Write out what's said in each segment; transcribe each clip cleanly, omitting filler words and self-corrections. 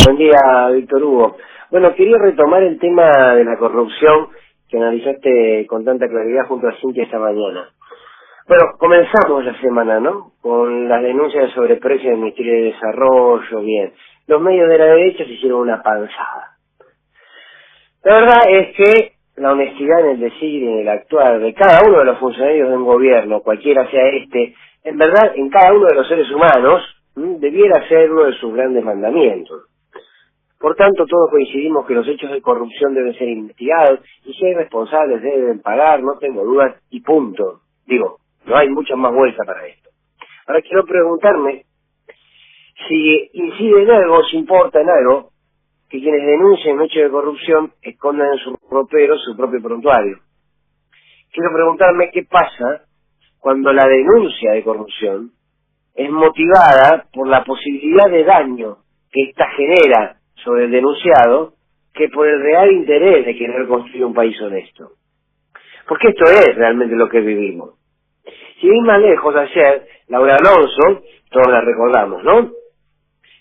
Buen día, Víctor Hugo. Bueno, quería retomar el tema de la corrupción que analizaste con tanta claridad junto a Cintia esta mañana. Bueno, comenzamos la semana, ¿no? Con las denuncias de sobreprecio del Ministerio de Desarrollo, bien. Los medios de la derecha se hicieron una panzada. La verdad es que la honestidad en el decir y en el actuar de cada uno de los funcionarios de un gobierno, cualquiera sea este, en verdad, en cada uno de los seres humanos, debiera ser uno de sus grandes mandamientos. Por tanto, todos coincidimos que los hechos de corrupción deben ser investigados y si hay responsables deben pagar, no tengo dudas, y punto. Digo, no hay mucha más vuelta para esto. Ahora quiero preguntarme si incide en algo, si importa en algo, que quienes denuncien un hecho de corrupción escondan en su ropero su propio prontuario. Quiero preguntarme qué pasa cuando la denuncia de corrupción es motivada por la posibilidad de daño que ésta genera sobre el denunciado que por el real interés de querer construir un país honesto. Porque esto es realmente lo que vivimos. Si ir más lejos, ayer, Laura Alonso, todos la recordamos, ¿no?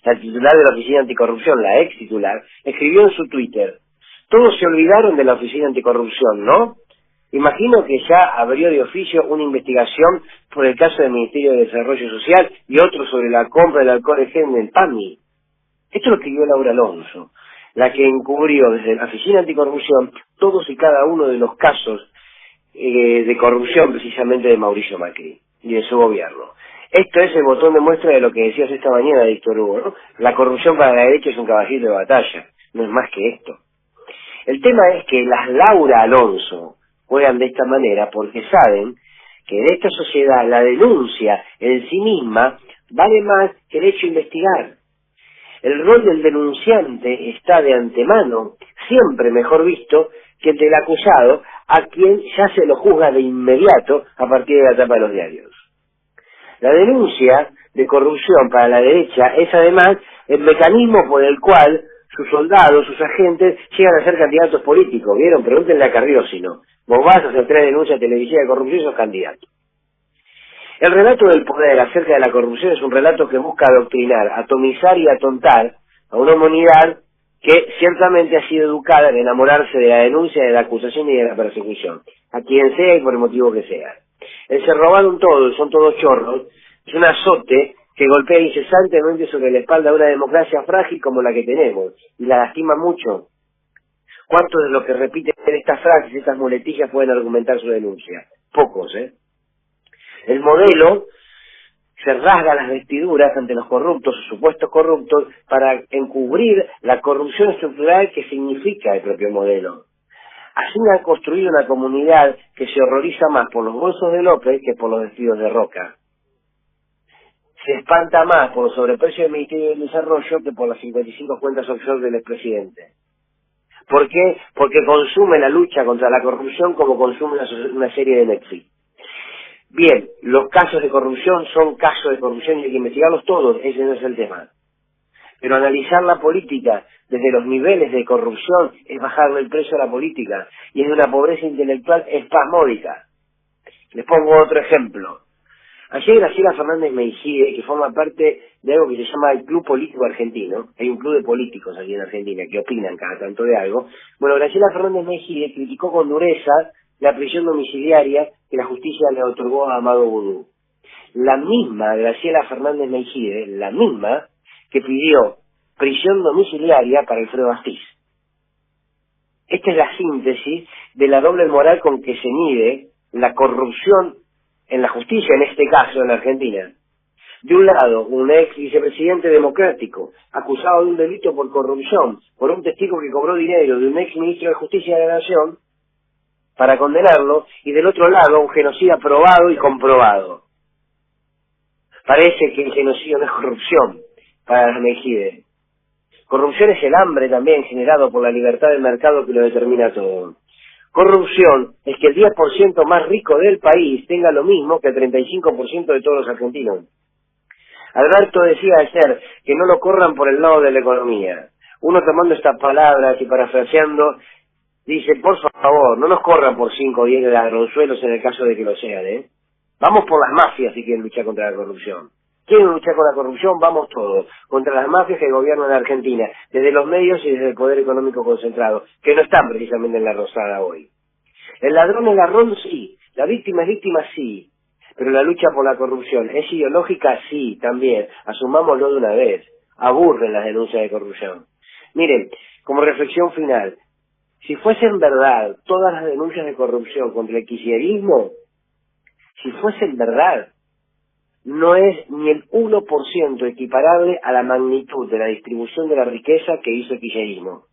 La titular de la Oficina Anticorrupción, la ex titular, escribió en su Twitter: todos se olvidaron de la Oficina Anticorrupción, ¿no? Imagino que ya abrió de oficio una investigación por el caso del Ministerio de Desarrollo Social y otro sobre la compra del alcohol en gel en el PAMI. Esto lo escribió Laura Alonso, la que encubrió desde la Oficina Anticorrupción todos y cada uno de los casos de corrupción precisamente de Mauricio Macri y de su gobierno. Esto es el botón de muestra de lo que decías esta mañana, Víctor Hugo, ¿no? La corrupción para la derecha es un caballito de batalla, no es más que esto. El tema es que las Laura Alonso juegan de esta manera porque saben que en esta sociedad la denuncia en sí misma vale más que el hecho de investigar. El rol del denunciante está de antemano siempre mejor visto que el del acusado, a quien ya se lo juzga de inmediato a partir de la tapa de los diarios. La denuncia de corrupción para la derecha es además el mecanismo por el cual sus soldados, sus agentes, llegan a ser candidatos políticos. ¿Vieron? Pregúntenle a Carrió si no. Vos vas a hacer 3 denuncias televisivas de corrupción y sos candidato. El relato del poder acerca de la corrupción es un relato que busca adoctrinar, atomizar y atontar a una humanidad que ciertamente ha sido educada en enamorarse de la denuncia, de la acusación y de la persecución, a quien sea y por el motivo que sea. El se robaron todos, son todos chorros, es un azote que golpea incesantemente sobre la espalda de una democracia frágil como la que tenemos, y la lastima mucho. ¿Cuántos de los que repiten estas frases, estas muletillas pueden argumentar su denuncia? Pocos, ¿eh? El modelo se rasga las vestiduras ante los corruptos o supuestos corruptos para encubrir la corrupción estructural que significa el propio modelo. Así han construido una comunidad que se horroriza más por los bolsos de López que por los vestidos de Roca. Se espanta más por los sobreprecios del Ministerio del Desarrollo que por las 55 cuentas offshore del expresidente. ¿Por qué? Porque consume la lucha contra la corrupción como consume una serie de Netflix. Bien, los casos de corrupción son casos de corrupción y hay que investigarlos todos, ese no es el tema. Pero analizar la política desde los niveles de corrupción es bajarle el precio a la política y es de una pobreza intelectual espasmódica. Les pongo otro ejemplo. Ayer Graciela Fernández Meijide, que forma parte de algo que se llama el Club Político Argentino, hay un club de políticos aquí en Argentina que opinan cada tanto de algo, bueno, Graciela Fernández Meijide criticó con dureza la prisión domiciliaria que la justicia le otorgó a Amado Boudou. La misma Graciela Fernández Meijide, la misma que pidió prisión domiciliaria para Alfredo Astiz. Esta es la síntesis de la doble moral con que se mide la corrupción en la justicia, en este caso en la Argentina. De un lado, un ex vicepresidente democrático, acusado de un delito por corrupción, por un testigo que cobró dinero de un ex ministro de Justicia de la Nación, para condenarlo, y del otro lado, un genocida probado y comprobado. Parece que el genocidio no es corrupción para Mejide. Corrupción es el hambre también generado por la libertad del mercado que lo determina todo. Corrupción es que el 10% más rico del país tenga lo mismo que el 35% de todos los argentinos. Alberto decía ayer que no lo corran por el lado de la economía. Uno tomando estas palabras y parafraseando, dice, por favor, no nos corran por 5 o 10 ladronzuelos en el caso de que lo sean, ¿eh? Vamos por las mafias si quieren luchar contra la corrupción. ¿Quieren luchar con la corrupción? Vamos todos. Contra las mafias que gobiernan la Argentina, desde los medios y desde el poder económico concentrado, que no están precisamente en la rosada hoy. El ladrón es ladrón, sí. La víctima es víctima, sí. Pero la lucha por la corrupción es ideológica, sí, también. Asumámoslo de una vez. Aburren las denuncias de corrupción. Miren, como reflexión final, si fuesen verdad todas las denuncias de corrupción contra el kirchnerismo, si fuesen verdad, no es ni el 1% equiparable a la magnitud de la distribución de la riqueza que hizo el kirchnerismo.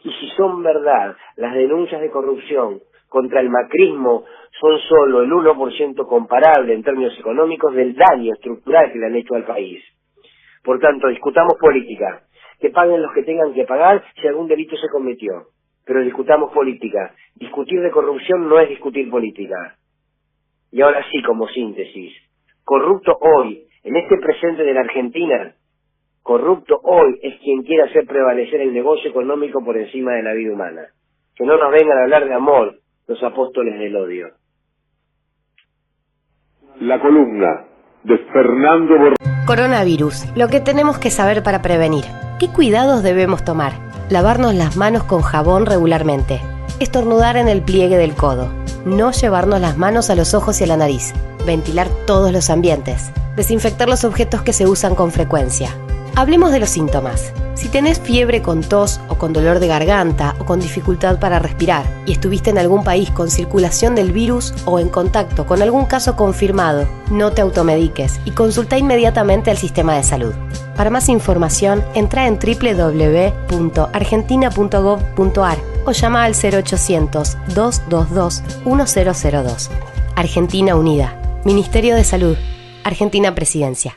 Y si son verdad las denuncias de corrupción contra el macrismo, son solo el 1% comparable en términos económicos del daño estructural que le han hecho al país. Por tanto, discutamos política, que paguen los que tengan que pagar si algún delito se cometió. Pero discutamos política. Discutir de corrupción no es discutir política. Y ahora sí, como síntesis, corrupto hoy, en este presente de la Argentina, corrupto hoy es quien quiere hacer prevalecer el negocio económico por encima de la vida humana. Que no nos vengan a hablar de amor los apóstoles del odio. La columna de Fernando Coronavirus. Lo que tenemos que saber para prevenir. ¿Qué cuidados debemos tomar? Lavarnos las manos con jabón regularmente. Estornudar en el pliegue del codo. No llevarnos las manos a los ojos y a la nariz. Ventilar todos los ambientes. Desinfectar los objetos que se usan con frecuencia. Hablemos de los síntomas. Si tenés fiebre con tos o con dolor de garganta o con dificultad para respirar y estuviste en algún país con circulación del virus o en contacto con algún caso confirmado, no te automediques y consulta inmediatamente al sistema de salud. Para más información, entra en www.argentina.gov.ar o llama al 0800-222-1002. Argentina Unida. Ministerio de Salud. Argentina Presidencia.